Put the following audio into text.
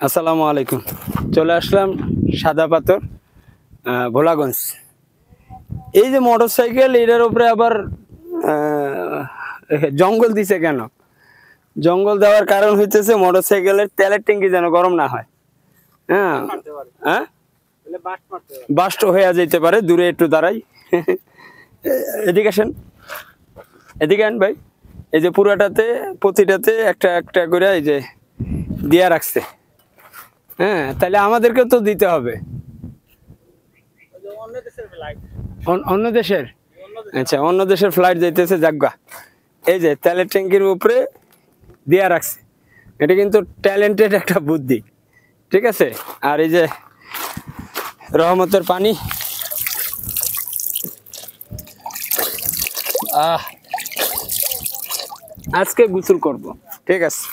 আসসালামু আলাইকুম। চলে আসলাম সাদা পাথর ভোলাগঞ্জ। এই যে মোটরসাইকেল, এটার উপরে আবার জঙ্গল দিছে কেন? জঙ্গল দেওয়ার কারণ হইতেছে মোটরসাইকেলের তেলের ট্যাঙ্কি যেন গরম না হয়। হ্যাঁ, হ্যাঁ, বাস্ট হয়ে যেতে পারে। দূরে একটু দাঁড়াই। এদিকে আসেন, এদিকে আন ভাই। এই যে পুরাটাতে প্রতিটাতে একটা একটা করে এই যে দিয়া রাখছে। হ্যাঁ, তাহলে আমাদেরকে তো দিতে হবে। অন্য দেশের, আচ্ছা, অন্য দেশের ফ্লাইট যাইতেছে জাগা। এই যে তেলের ট্যাঙ্কির উপরে দিয়া রাখছে। এটা কিন্তু ট্যালেন্টেড একটা বুদ্ধি, ঠিক আছে। আর এই যে রহমতের পানি, আজকে গোসল করব, ঠিক আছে।